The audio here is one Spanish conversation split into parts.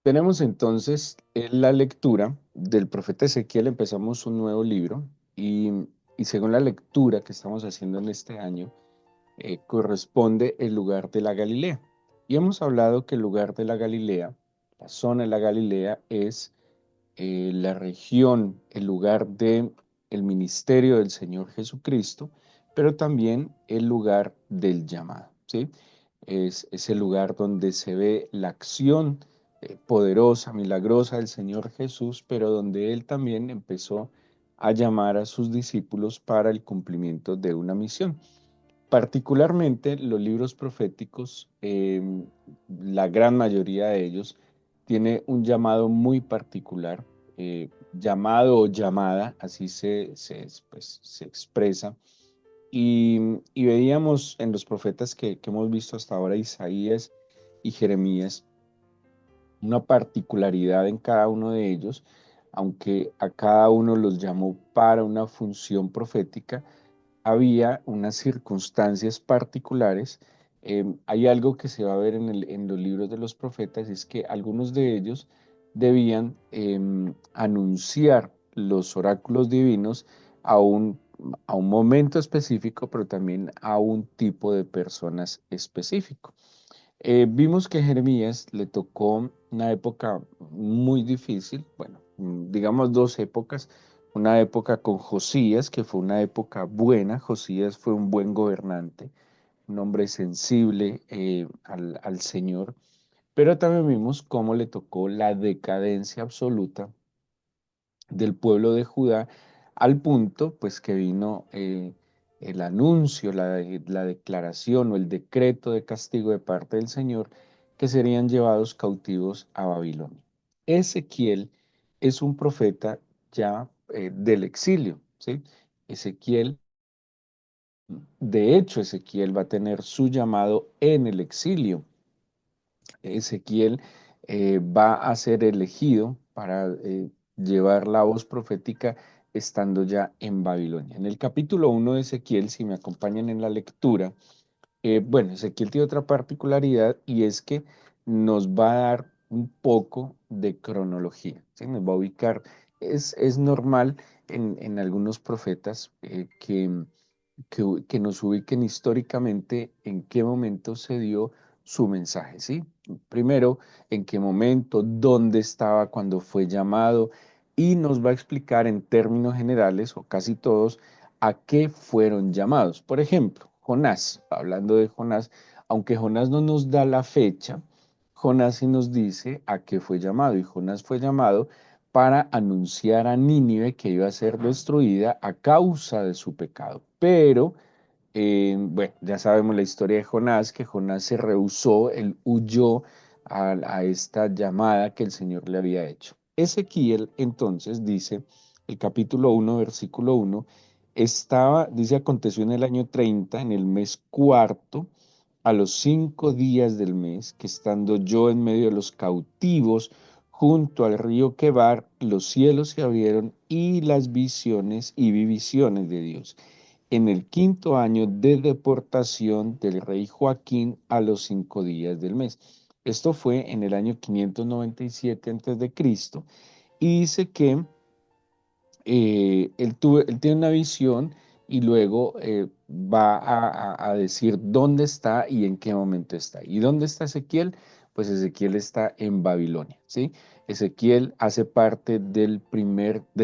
Tenemos entonces la lectura del profeta Ezequiel, empezamos un nuevo libro y, y según la lectura que estamos haciendo en este año, corresponde el lugar de la Galilea. Y hemos hablado que el lugar de la Galilea, la zona de la Galilea es la región, el lugar de el ministerio del Señor Jesucristo, pero también el lugar del llamado, ¿sí? Es el lugar donde se ve la acción poderosa, milagrosa del Señor Jesús, pero donde Él también empezó a llamar a sus discípulos para el cumplimiento de una misión. Particularmente los libros proféticos, la gran mayoría de ellos, tiene un llamado muy particular, llamado o llamada, así pues, se expresa. Y veíamos en los profetas que hemos visto hasta ahora, Isaías y Jeremías, una particularidad en cada uno de ellos, aunque a cada uno los llamó para una función profética, había unas circunstancias particulares. Hay algo que se va a ver en los libros de los profetas, es que algunos de ellos debían anunciar los oráculos divinos a a un momento específico, pero también a un tipo de personas específico. Vimos que a Jeremías le tocó una época muy difícil, bueno, digamos dos épocas, una época con Josías, que fue una época buena. Josías fue un buen gobernante, un hombre sensible al Señor, pero también vimos cómo le tocó la decadencia absoluta del pueblo de Judá, al punto pues que vino el anuncio, la declaración o el decreto de castigo de parte del Señor, que serían llevados cautivos a Babilonia. Ezequiel es un profeta ya del exilio, ¿sí? Ezequiel, de hecho, Ezequiel va a tener su llamado en el exilio. Ezequiel va a ser elegido para llevar la voz profética estando ya en Babilonia. En el capítulo 1 de Ezequiel, si me acompañan en la lectura, bueno, Ezequiel tiene otra particularidad y es que nos va a dar un poco de cronología, ¿sí? Nos va a ubicar. Es normal en algunos profetas que nos ubiquen históricamente en qué momento se dio su mensaje, ¿sí? Primero, en qué momento, dónde estaba cuando fue llamado y nos va a explicar en términos generales o casi todos a qué fueron llamados. Por ejemplo, Jonás, hablando de Jonás, aunque Jonás no nos da la fecha, Jonás sí nos dice a qué fue llamado y Jonás fue llamado para anunciar a Nínive que iba a ser destruida a causa de su pecado. Pero, bueno, ya sabemos la historia de Jonás, que Jonás se rehusó, él huyó a esta llamada que el Señor le había hecho. Ezequiel entonces dice, el capítulo 1, versículo 1, dice, aconteció en el año 30, en el mes cuarto, a los 5 días del mes, que estando yo en medio de los cautivos, junto al río Quebar, los cielos se abrieron y las visiones y vi visiones de Dios. En el quinto año de deportación del rey Joaquín a los 5 días del mes. Esto fue en el año 597 antes de Cristo y dice que él tiene una visión y luego va a decir dónde está y en qué momento está. ¿Y dónde está Ezequiel? Pues Ezequiel está en Babilonia, ¿sí? Ezequiel hace parte del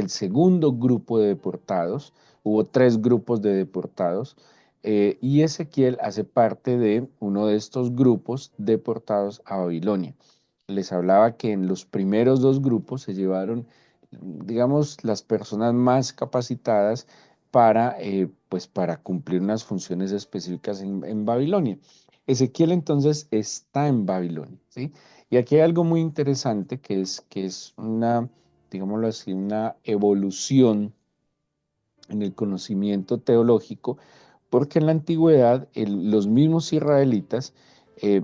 segundo grupo de deportados. Hubo tres grupos de deportados y Ezequiel hace parte de uno de estos grupos deportados a Babilonia. Les hablaba que en los primeros dos grupos se llevaron, digamos, las personas más capacitadas pues para cumplir unas funciones específicas en Babilonia. Ezequiel entonces está en Babilonia, ¿sí? Y aquí hay algo muy interesante que es una, digámoslo así, una evolución en el conocimiento teológico, porque en la antigüedad los mismos israelitas, eh,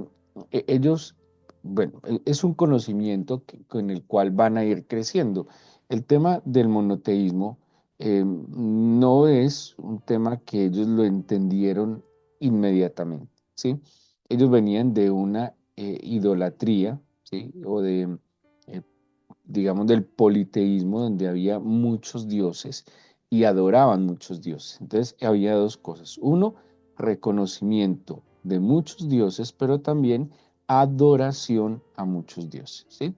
ellos, bueno, es un conocimiento con el cual van a ir creciendo. El tema del monoteísmo no es un tema que ellos lo entendieron inmediatamente, ¿sí? Ellos venían de una idolatría, ¿sí? O de digamos, del politeísmo, donde había muchos dioses y adoraban muchos dioses. Entonces había dos cosas. Uno, reconocimiento de muchos dioses, pero también adoración a muchos dioses, ¿sí?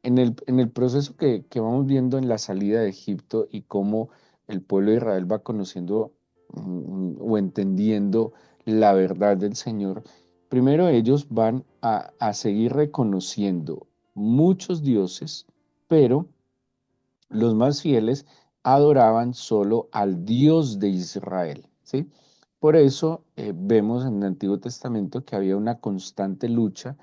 En el proceso que vamos viendo en la salida de Egipto y cómo el pueblo de Israel va conociendo o entendiendo la verdad del Señor, primero ellos van a seguir reconociendo muchos dioses, pero los más fieles adoraban solo al Dios de Israel, ¿sí? Por eso vemos en el Antiguo Testamento que había una constante lucha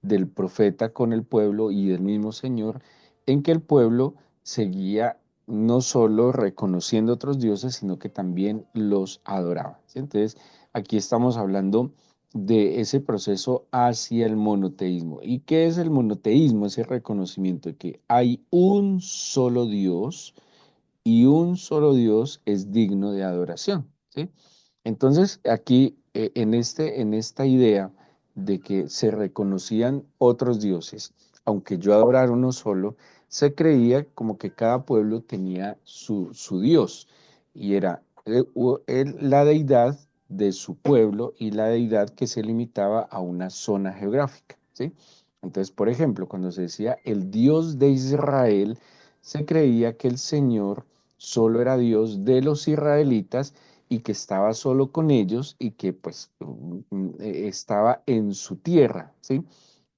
del profeta con el pueblo y del mismo Señor, en que el pueblo seguía no solo reconociendo otros dioses, sino que también los adoraba, ¿sí? Entonces, aquí estamos hablando de ese proceso hacia el monoteísmo. ¿Y qué es el monoteísmo? Ese reconocimiento de que hay un solo Dios y un solo Dios es digno de adoración, ¿sí? Entonces, aquí en esta idea de que se reconocían otros dioses, aunque yo adorara uno solo, se creía como que cada pueblo tenía su Dios y era la deidad de su pueblo y la deidad que se limitaba a una zona geográfica, ¿sí? Entonces, por ejemplo, cuando se decía el Dios de Israel, se creía que el Señor solo era Dios de los israelitas y que estaba solo con ellos y que pues estaba en su tierra, ¿sí?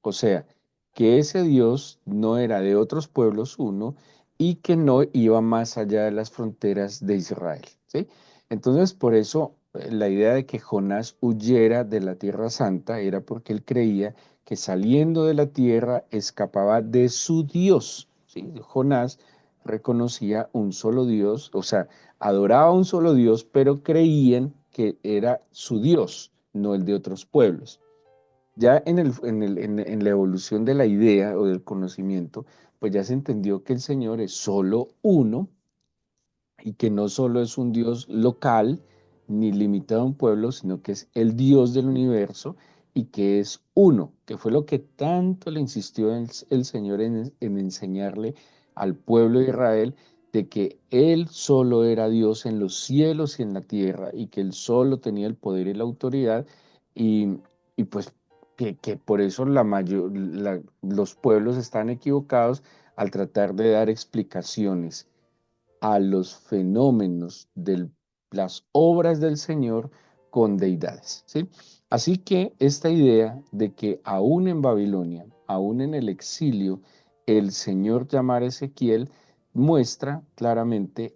O sea, que ese Dios no era de otros pueblos uno y que no iba más allá de las fronteras de Israel, ¿sí? Entonces, por eso la idea de que Jonás huyera de la Tierra Santa era porque él creía que saliendo de la tierra escapaba de su Dios, ¿sí? Jonás reconocía un solo Dios, o sea, adoraba a un solo Dios, pero creían que era su Dios, no el de otros pueblos. Ya en la evolución de la idea o del conocimiento, pues ya se entendió que el Señor es solo uno y que no solo es un Dios local ni limitado a un pueblo, sino que es el Dios del universo y que es uno, que fue lo que tanto le insistió el Señor en enseñarle al pueblo de Israel de que Él solo era Dios en los cielos y en la tierra y que Él solo tenía el poder y la autoridad y, y pues que por eso los pueblos están equivocados al tratar de dar explicaciones a los fenómenos de las obras del Señor con deidades, ¿sí? Así que esta idea de que aún en Babilonia, aún en el exilio, el Señor llamar a Ezequiel muestra claramente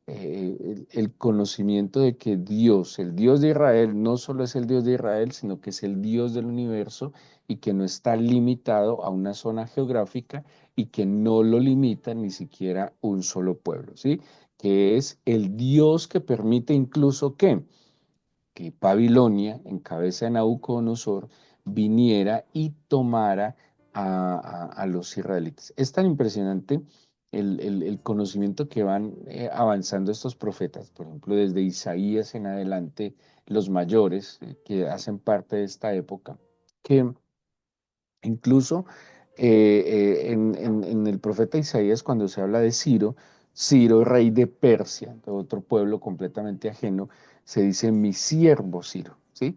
el conocimiento de que Dios, el Dios de Israel, no solo es el Dios de Israel, sino que es el Dios del universo y que no está limitado a una zona geográfica y que no lo limita ni siquiera un solo pueblo, ¿sí? Que es el Dios que permite incluso que Babilonia, en cabeza de Nabucodonosor, viniera y tomara a los israelitas. Es tan impresionante el conocimiento que van avanzando estos profetas, por ejemplo, desde Isaías en adelante, los mayores que hacen parte de esta época, que incluso en el profeta Isaías, cuando se habla de Ciro, Ciro, rey de Persia, de otro pueblo completamente ajeno, se dice mi siervo Ciro, ¿sí?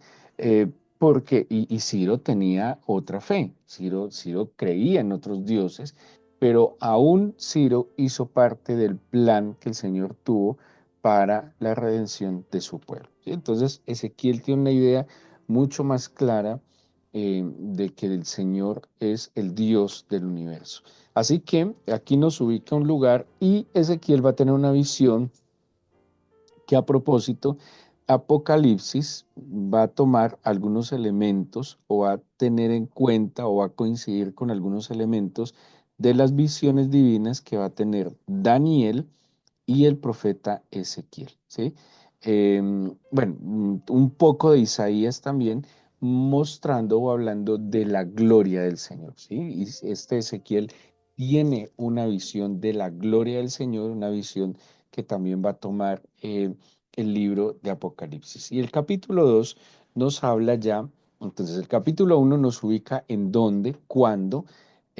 Y Ciro tenía otra fe, Ciro creía en otros dioses, pero aún Ciro hizo parte del plan que el Señor tuvo para la redención de su pueblo, ¿sí? Entonces, Ezequiel tiene una idea mucho más clara de que el Señor es el Dios del universo. Así que aquí nos ubica un lugar y Ezequiel va a tener una visión que a propósito, Apocalipsis va a tomar algunos elementos o va a tener en cuenta o va a coincidir con algunos elementos de las visiones divinas que va a tener Daniel y el profeta Ezequiel, ¿sí? Bueno, un poco de Isaías también, mostrando o hablando de la gloria del Señor, ¿sí? Y este Ezequiel tiene una visión de la gloria del Señor, una visión que también va a tomar el libro de Apocalipsis. Y el capítulo 2 nos habla ya, entonces el capítulo 1 nos ubica en dónde, cuándo,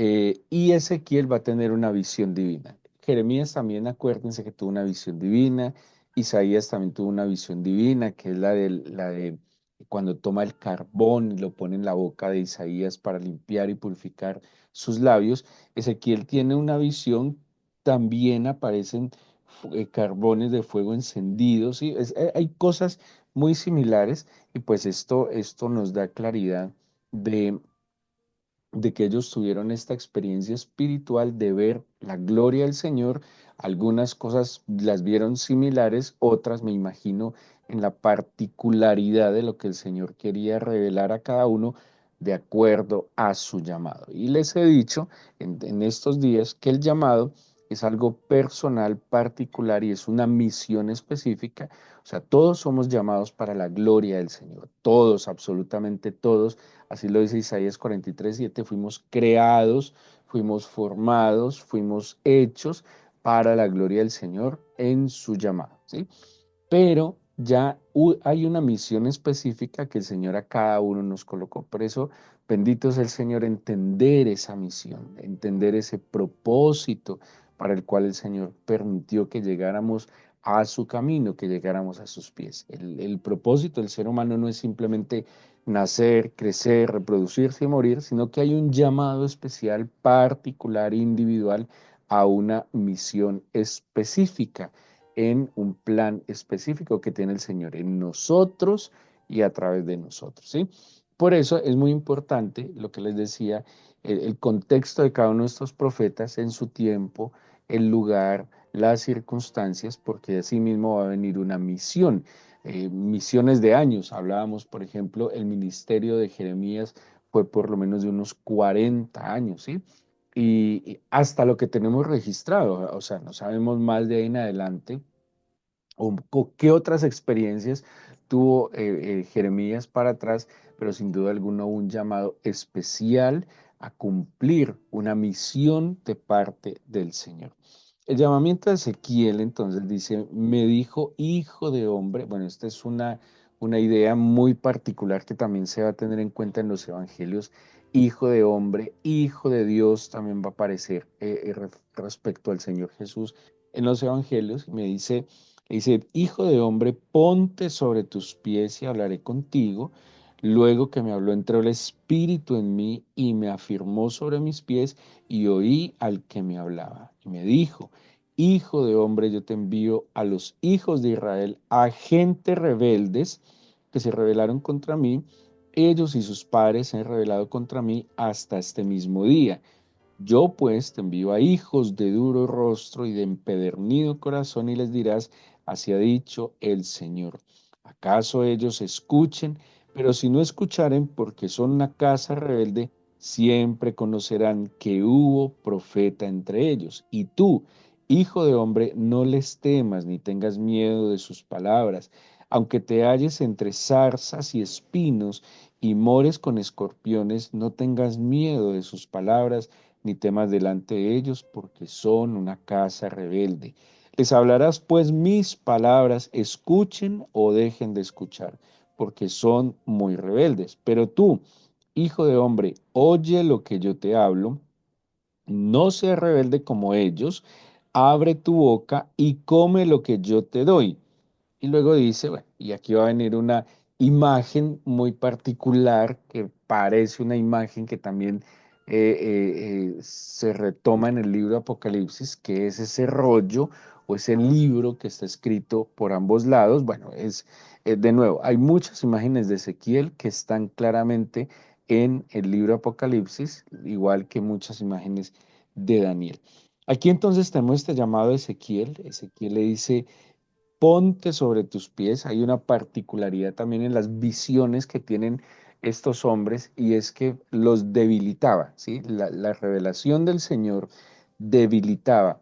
y Ezequiel va a tener una visión divina. Jeremías también, acuérdense que tuvo una visión divina. Isaías también tuvo una visión divina, que es la de cuando toma el carbón y lo pone en la boca de Isaías para limpiar y purificar sus labios. Ezequiel tiene una visión, también aparecen carbones de fuego encendidos, ¿sí? Hay cosas muy similares y pues esto nos da claridad de que ellos tuvieron esta experiencia espiritual de ver la gloria del Señor. Algunas cosas las vieron similares, otras me imagino en la particularidad de lo que el Señor quería revelar a cada uno de acuerdo a su llamado. Y les he dicho en estos días que el llamado es algo personal, particular y es una misión específica. O sea, todos somos llamados para la gloria del Señor, todos, absolutamente todos. Así lo dice Isaías 43:7, fuimos creados, fuimos formados, fuimos hechos para la gloria del Señor en su llamado, ¿sí? Pero ya hay una misión específica que el Señor a cada uno nos colocó. Por eso, bendito es el Señor, entender esa misión, entender ese propósito para el cual el Señor permitió que llegáramos a su camino, que llegáramos a sus pies. El propósito del ser humano no es simplemente nacer, crecer, reproducirse y morir, sino que hay un llamado especial, particular, individual, a una misión específica en un plan específico que tiene el Señor en nosotros y a través de nosotros, ¿sí? Por eso es muy importante lo que les decía, el contexto de cada uno de estos profetas en su tiempo, el lugar, las circunstancias, porque así mismo va a venir una misión. Misiones de años, hablábamos, por ejemplo, el ministerio de Jeremías fue por lo menos de unos 40 años, ¿sí? Y hasta lo que tenemos registrado, o sea, no sabemos más de ahí en adelante, o qué otras experiencias tuvo Jeremías para atrás, pero sin duda alguna hubo un llamado especial a cumplir una misión de parte del Señor. El llamamiento de Ezequiel entonces dice, me dijo hijo de hombre, bueno, esta es una idea muy particular que también se va a tener en cuenta en los evangelios, hijo de hombre, hijo de Dios también va a aparecer respecto al Señor Jesús en los evangelios, dice, hijo de hombre, ponte sobre tus pies y hablaré contigo. Luego que me habló, entró el Espíritu en mí y me afirmó sobre mis pies y oí al que me hablaba. Y me dijo, hijo de hombre, yo te envío a los hijos de Israel, a gente rebeldes que se rebelaron contra mí. Ellos y sus padres se han rebelado contra mí hasta este mismo día. Yo pues te envío a hijos de duro rostro y de empedernido corazón y les dirás, así ha dicho el Señor. ¿Acaso ellos escuchen? Pero si no escucharen, porque son una casa rebelde, siempre conocerán que hubo profeta entre ellos. Y tú, hijo de hombre, no les temas ni tengas miedo de sus palabras, aunque te halles entre zarzas y espinos y mores con escorpiones, no tengas miedo de sus palabras ni temas delante de ellos, porque son una casa rebelde. Les hablarás pues mis palabras, escuchen o dejen de escuchar, porque son muy rebeldes. Pero tú, hijo de hombre, oye lo que yo te hablo, no seas rebelde como ellos, abre tu boca y come lo que yo te doy. Y luego dice, bueno, y aquí va a venir una imagen muy particular que parece una imagen que también se retoma en el libro de Apocalipsis, que es ese rollo o ese libro que está escrito por ambos lados. Bueno, de nuevo, hay muchas imágenes de Ezequiel que están claramente en el libro de Apocalipsis, igual que muchas imágenes de Daniel. Aquí entonces tenemos este llamado de Ezequiel. Ezequiel le dice, ponte sobre tus pies. Hay una particularidad también en las visiones que tienen estos hombres y es que los debilitaba, ¿sí? La revelación del Señor debilitaba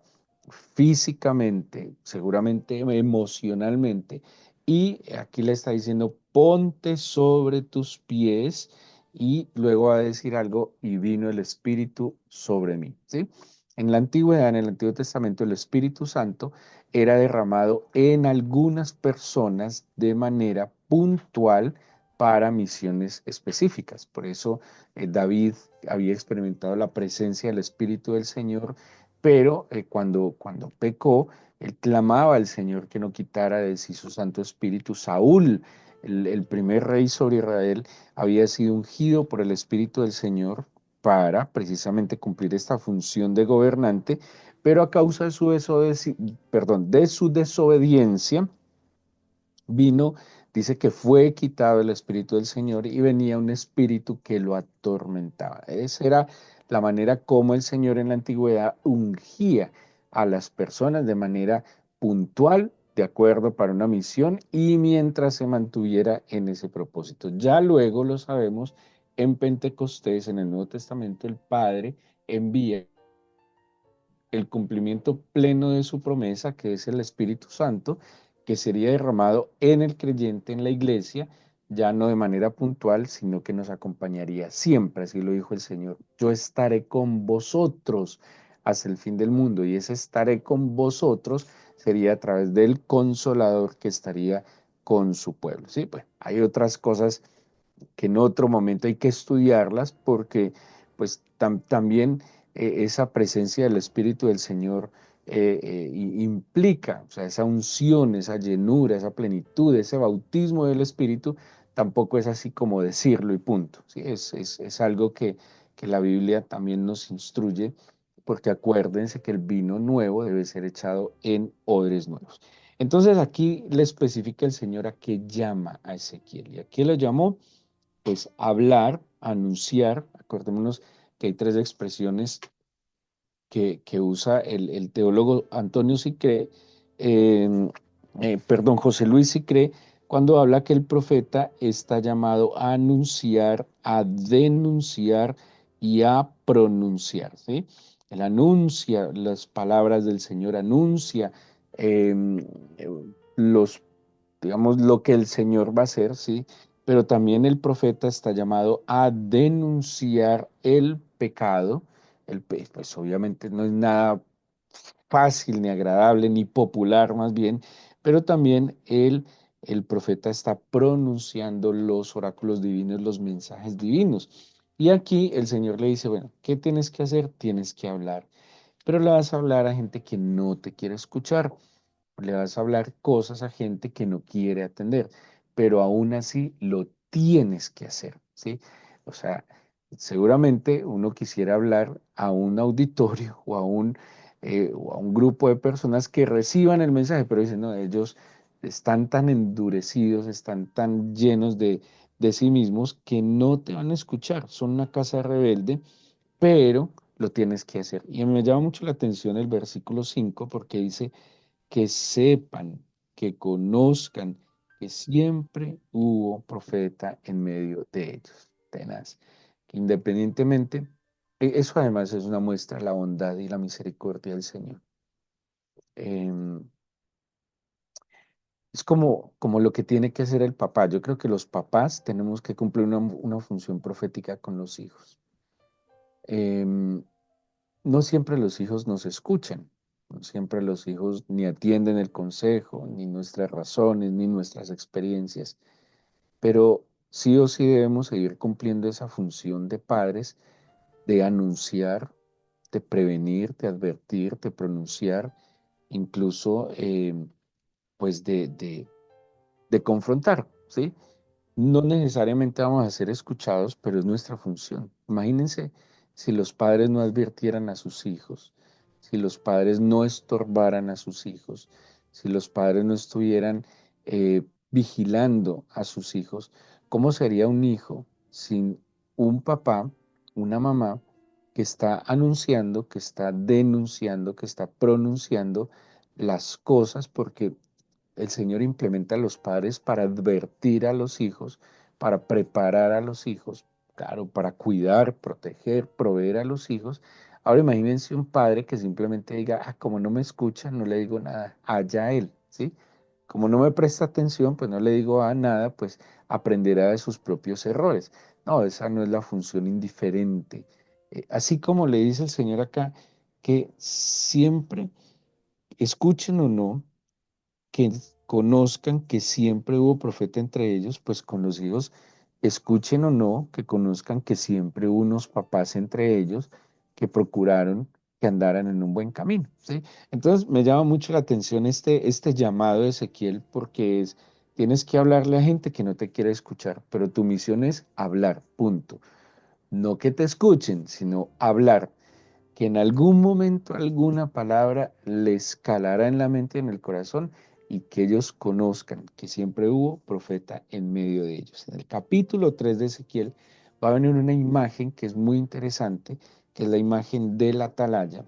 físicamente, seguramente emocionalmente. Y aquí le está diciendo, ponte sobre tus pies y luego va a decir algo, y vino el Espíritu sobre mí, ¿sí? En la antigüedad, en el Antiguo Testamento, el Espíritu Santo era derramado en algunas personas de manera puntual para misiones específicas. Por eso David había experimentado la presencia del Espíritu del Señor, pero cuando pecó, él clamaba al Señor que no quitara de sí su Santo Espíritu. Saúl, el primer rey sobre Israel, había sido ungido por el Espíritu del Señor para precisamente cumplir esta función de gobernante, pero a causa de de su desobediencia, vino, dice que fue quitado el Espíritu del Señor y venía un espíritu que lo atormentaba. Esa era la manera como el Señor en la antigüedad ungía a las personas de manera puntual, de acuerdo para una misión y mientras se mantuviera en ese propósito. Ya luego lo sabemos, en Pentecostés, en el Nuevo Testamento, el Padre envía el cumplimiento pleno de su promesa, que es el Espíritu Santo, que sería derramado en el creyente, en la iglesia, ya no de manera puntual, sino que nos acompañaría siempre, así lo dijo el Señor. Yo estaré con vosotros hasta el fin del mundo, y ese estaré con vosotros sería a través del Consolador que estaría con su pueblo. Sí, pues hay otras cosas que en otro momento hay que estudiarlas porque pues también esa presencia del Espíritu del Señor implica, o sea, esa unción, esa llenura, esa plenitud, ese bautismo del Espíritu, tampoco es así como decirlo y punto. ¿Sí? Es algo que la Biblia también nos instruye, porque acuérdense que el vino nuevo debe ser echado en odres nuevos. Entonces aquí le especifica el Señor a qué llama a Ezequiel. ¿Y a qué lo llamó? Pues hablar, anunciar. Acordémonos que hay tres expresiones que usa el teólogo Antonio Sicré, perdón, José Luis Sicré, cuando habla que el profeta está llamado a anunciar, a denunciar y a pronunciar, ¿sí? Él anuncia las palabras del Señor, anuncia eh, los, digamos, lo que el Señor va a hacer, ¿sí? Pero también el profeta está llamado a denunciar el pecado. Pues obviamente no es nada fácil, ni agradable, ni popular más bien, pero también el profeta está pronunciando los oráculos divinos, los mensajes divinos. Y aquí el Señor le dice, bueno, ¿qué tienes que hacer? Tienes que hablar, pero le vas a hablar a gente que no te quiere escuchar. Le vas a hablar cosas a gente que no quiere atender, pero aún así lo tienes que hacer, ¿sí? O sea, seguramente uno quisiera hablar a un auditorio o a un grupo de personas que reciban el mensaje, pero dicen, no, ellos están tan endurecidos, están tan llenos de sí mismos que no te van a escuchar. Son una casa rebelde, pero lo tienes que hacer. Y me llama mucho la atención el versículo 5 porque dice que sepan, que conozcan que siempre hubo profeta en medio de ellos. Tenaz. Que independientemente, eso además es una muestra de la bondad y la misericordia del Señor. Em, es como lo que tiene que hacer el papá. Yo creo que los papás tenemos que cumplir una función profética con los hijos. Em, no siempre los hijos nos escuchan, no siempre los hijos ni atienden el consejo, ni nuestras razones, ni nuestras experiencias, pero sí o sí debemos seguir cumpliendo esa función de padres, de anunciar, de prevenir, de advertir, de pronunciar, incluso pues de confrontar, ¿sí? No necesariamente vamos a ser escuchados, pero es nuestra función. Imagínense si los padres no advirtieran a sus hijos, si los padres no estorbaran a sus hijos, si los padres no estuvieran vigilando a sus hijos, ¿cómo sería un hijo sin un papá, una mamá que está anunciando, que está denunciando, que está pronunciando las cosas? Porque el Señor implementa a los padres para advertir a los hijos, para preparar a los hijos, claro, para cuidar, proteger, proveer a los hijos. Ahora imagínense un padre que simplemente diga, ah, como no me escucha, no le digo nada, allá él, ¿sí? Como no me presta atención, pues no le digo a nada, pues aprenderá de sus propios errores. No, esa no es la función indiferente. Así como le dice el Señor acá, que siempre, escuchen o no, que conozcan que siempre hubo profeta entre ellos, pues con los hijos, escuchen o no, que conozcan que siempre hubo unos papás entre ellos que procuraron que andaran en un buen camino, ¿sí? Entonces me llama mucho la atención este llamado de Ezequiel porque tienes que hablarle a gente que no te quiere escuchar, pero tu misión es hablar, punto. No que te escuchen, sino hablar, que en algún momento alguna palabra les calará en la mente y en el corazón y que ellos conozcan que siempre hubo profeta en medio de ellos. En el capítulo 3 de Ezequiel va a venir una imagen que es muy interesante, que es la imagen del atalaya.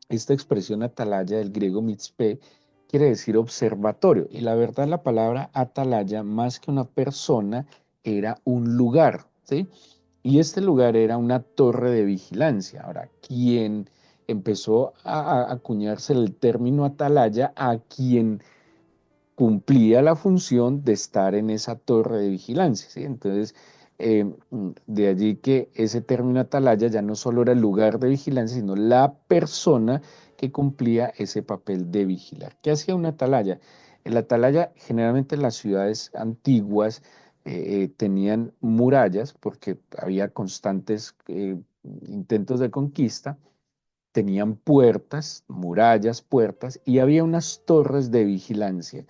Esta expresión atalaya del griego mitzpe quiere decir observatorio y la verdad la palabra atalaya más que una persona era un lugar, ¿sí? Y este lugar era una torre de vigilancia. Ahora, quien empezó a acuñarse el término atalaya a quien cumplía la función de estar en esa torre de vigilancia, ¿sí? Entonces, de allí que ese término atalaya ya no solo era el lugar de vigilancia, sino la persona que cumplía ese papel de vigilar. ¿Qué hacía un atalaya? El atalaya generalmente en las ciudades antiguas tenían murallas porque había constantes intentos de conquista, tenían puertas, murallas, puertas, y había unas torres de vigilancia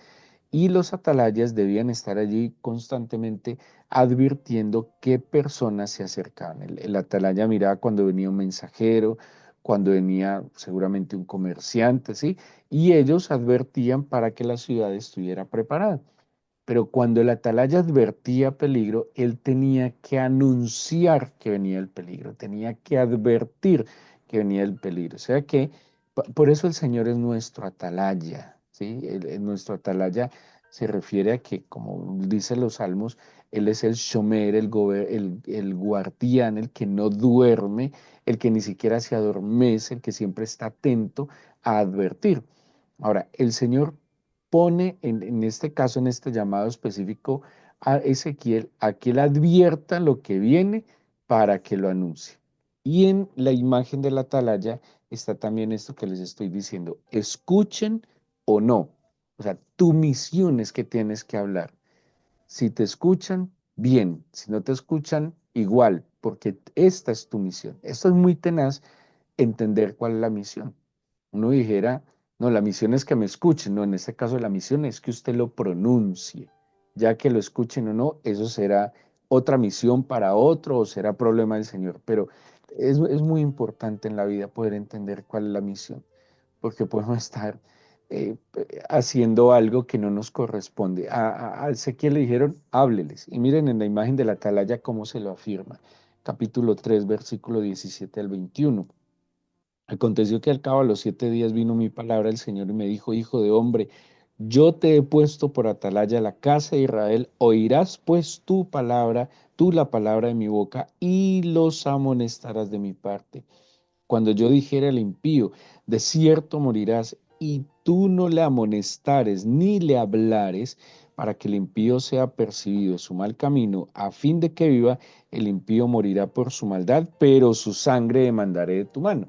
y los atalayas debían estar allí constantemente advirtiendo qué personas se acercaban. El atalaya miraba cuando venía un mensajero, cuando venía seguramente un comerciante, ¿sí? Y ellos advertían para que la ciudad estuviera preparada. Pero cuando el atalaya advertía peligro, él tenía que anunciar que venía el peligro, tenía que advertir que venía el peligro. O sea que por eso el Señor es nuestro atalaya, ¿sí? Nuestro atalaya se refiere a que, como dicen los salmos, Él es el shomer, el guardián, el que no duerme, el que ni siquiera se adormece, el que siempre está atento a advertir. Ahora, el Señor pone en este caso, en este llamado específico a Ezequiel, a que él advierta lo que viene para que lo anuncie. Y en la imagen de la atalaya está también esto que les estoy diciendo, escuchen o no. O sea, tu misión es que tienes que hablar. Si te escuchan, bien. Si no te escuchan, igual, porque esta es tu misión. Esto es muy tenaz, entender cuál es la misión. Uno dijera, no, la misión es que me escuchen, no, en este caso la misión es que usted lo pronuncie, ya que lo escuchen o no, eso será otra misión para otro o será problema del Señor, pero es muy importante en la vida poder entender cuál es la misión, porque podemos estar haciendo algo que no nos corresponde. A Ezequiel le dijeron, hábleles, y miren en la imagen de la atalaya cómo se lo afirma, capítulo 3, versículo 17 al 21. Aconteció que al cabo de los 7 días vino mi palabra del Señor y me dijo, hijo de hombre, yo te he puesto por atalaya a la casa de Israel, oirás pues tu palabra, tú la palabra de mi boca, y los amonestarás de mi parte. Cuando yo dijera al impío, de cierto morirás, y tú no le amonestares ni le hablares, para que el impío sea percibido de su mal camino, a fin de que viva, el impío morirá por su maldad, pero su sangre demandaré de tu mano.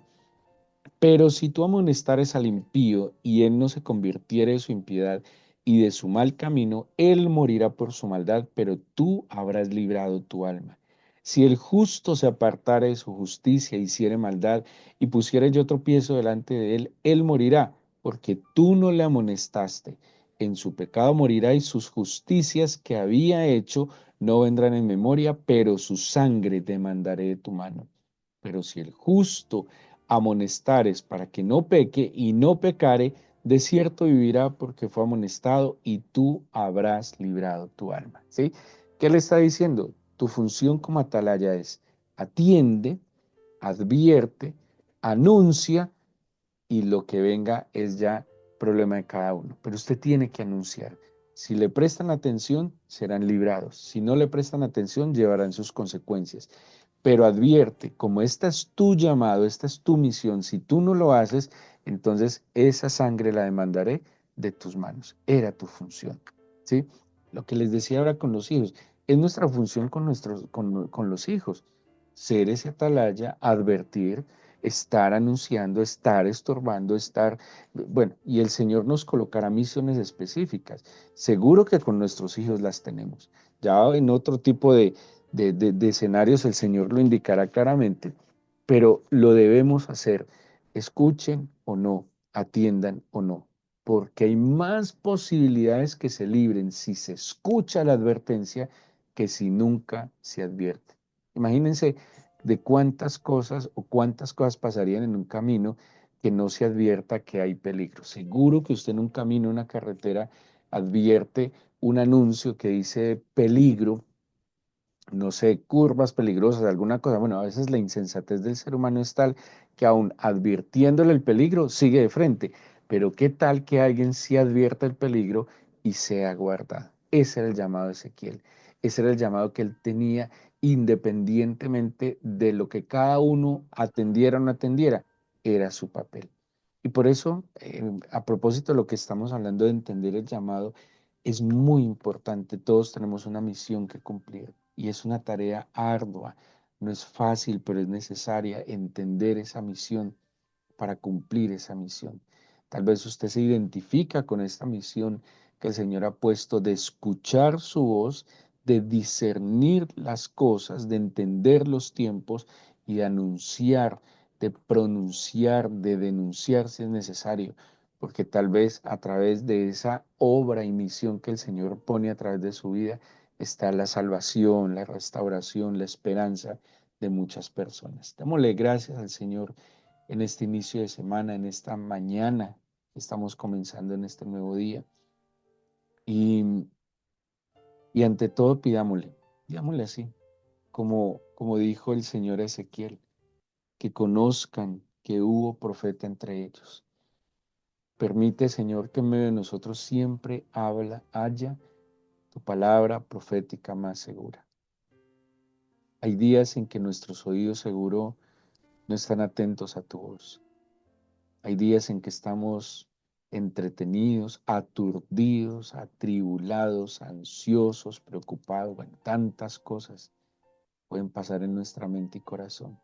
Pero si tú amonestares al impío y él no se convirtiere de su impiedad y de su mal camino, él morirá por su maldad, pero tú habrás librado tu alma. Si el justo se apartare de su justicia, hiciere maldad y pusiere yo tropiezo delante de él, él morirá, porque tú no le amonestaste. En su pecado morirá y sus justicias que había hecho no vendrán en memoria, pero su sangre demandaré de tu mano. Pero si el justo amonestares para que no peque y no pecare, de cierto vivirá porque fue amonestado y tú habrás librado tu alma. ¿Sí? ¿Qué le está diciendo? Tu función como atalaya es atiende, advierte, anuncia y lo que venga es ya problema de cada uno. Pero usted tiene que anunciar. Si le prestan atención, serán librados. Si no le prestan atención, llevarán sus consecuencias. Pero advierte, como esta es tu llamado, esta es tu misión, si tú no lo haces, entonces esa sangre la demandaré de tus manos. Era tu función. ¿Sí? Lo que les decía ahora con los hijos, es nuestra función con los hijos. Ser ese atalaya, advertir, estar anunciando, estar estorbando, estar, bueno, y el Señor nos colocará misiones específicas. Seguro que con nuestros hijos las tenemos. Ya en otro tipo de escenarios el Señor lo indicará claramente, pero lo debemos hacer, escuchen o no, atiendan o no, porque hay más posibilidades que se libren si se escucha la advertencia que si nunca se advierte. Imagínense de cuántas cosas o cuántas cosas pasarían en un camino que no se advierta que hay peligro. Seguro que usted en un camino, en una carretera, advierte un anuncio que dice peligro, no sé, curvas peligrosas, alguna cosa. Bueno, a veces la insensatez del ser humano es tal que aun advirtiéndole el peligro, sigue de frente. Pero ¿qué tal que alguien sí advierta el peligro y sea guardado? Ese era el llamado de Ezequiel. Ese era el llamado que él tenía independientemente de lo que cada uno atendiera o no atendiera, era su papel. Y por eso, a propósito de lo que estamos hablando de entender el llamado, es muy importante. Todos tenemos una misión que cumplir y es una tarea ardua. No es fácil, pero es necesaria entender esa misión para cumplir esa misión. Tal vez usted se identifica con esta misión que el Señor ha puesto de escuchar su voz, de discernir las cosas, de entender los tiempos y de anunciar, de pronunciar, de denunciar si es necesario, porque tal vez a través de esa obra y misión que el Señor pone a través de su vida está la salvación, la restauración, la esperanza de muchas personas. Démosle gracias al Señor en este inicio de semana, en esta mañana que estamos comenzando en este nuevo día. Y, y ante todo pidámosle así, como dijo el Señor a Ezequiel, que conozcan que hubo profeta entre ellos. Permite, Señor, que en medio de nosotros siempre haya tu palabra profética más segura. Hay días en que nuestros oídos seguro no están atentos a tu voz. Hay días en que estamos entretenidos, aturdidos, atribulados, ansiosos, preocupados. Bueno, tantas cosas pueden pasar en nuestra mente y corazón.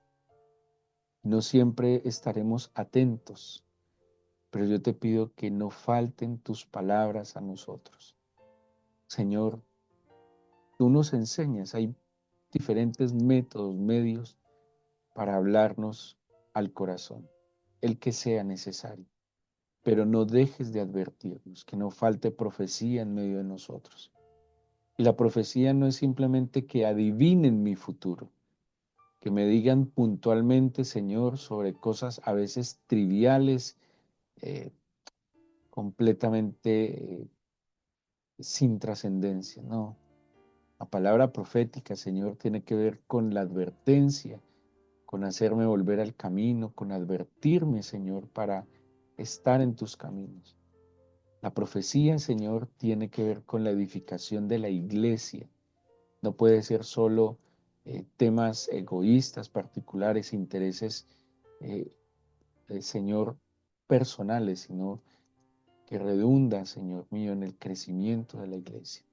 No siempre estaremos atentos, pero yo te pido que no falten tus palabras a nosotros. Señor, tú nos enseñas, hay diferentes métodos, medios para hablarnos al corazón, el que sea necesario. Pero no dejes de advertirnos, que no falte profecía en medio de nosotros. Y la profecía no es simplemente que adivinen mi futuro, que me digan puntualmente, Señor, sobre cosas a veces triviales, eh, completamente sin trascendencia. No, la palabra profética, Señor, tiene que ver con la advertencia, con hacerme volver al camino, con advertirme, Señor, para estar en tus caminos. La profecía, Señor, tiene que ver con la edificación de la iglesia. No puede ser solo temas egoístas, particulares, intereses, eh, Señor, personales, sino que redunda, Señor mío, en el crecimiento de la iglesia.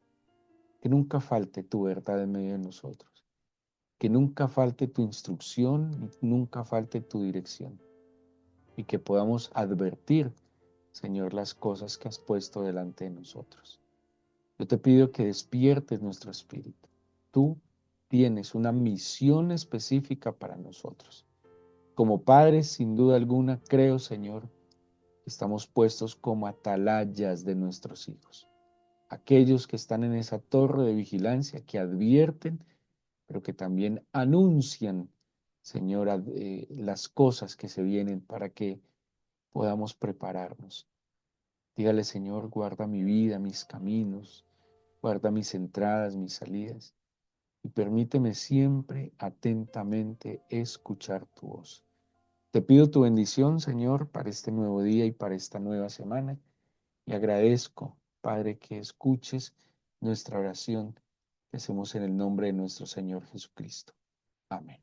Que nunca falte tu verdad en medio de nosotros. Que nunca falte tu instrucción, nunca falte tu dirección. Y que podamos advertir, Señor, las cosas que has puesto delante de nosotros. Yo te pido que despiertes nuestro espíritu. Tú tienes una misión específica para nosotros. Como padres, sin duda alguna, creo, Señor, que estamos puestos como atalayas de nuestros hijos. Aquellos que están en esa torre de vigilancia, que advierten, pero que también anuncian, Señor, las cosas que se vienen para que podamos prepararnos. Dígale, Señor, guarda mi vida, mis caminos, guarda mis entradas, mis salidas, y permíteme siempre atentamente escuchar tu voz. Te pido tu bendición, Señor, para este nuevo día y para esta nueva semana, y agradezco, Padre, que escuches nuestra oración que hacemos en el nombre de nuestro Señor Jesucristo. Amén.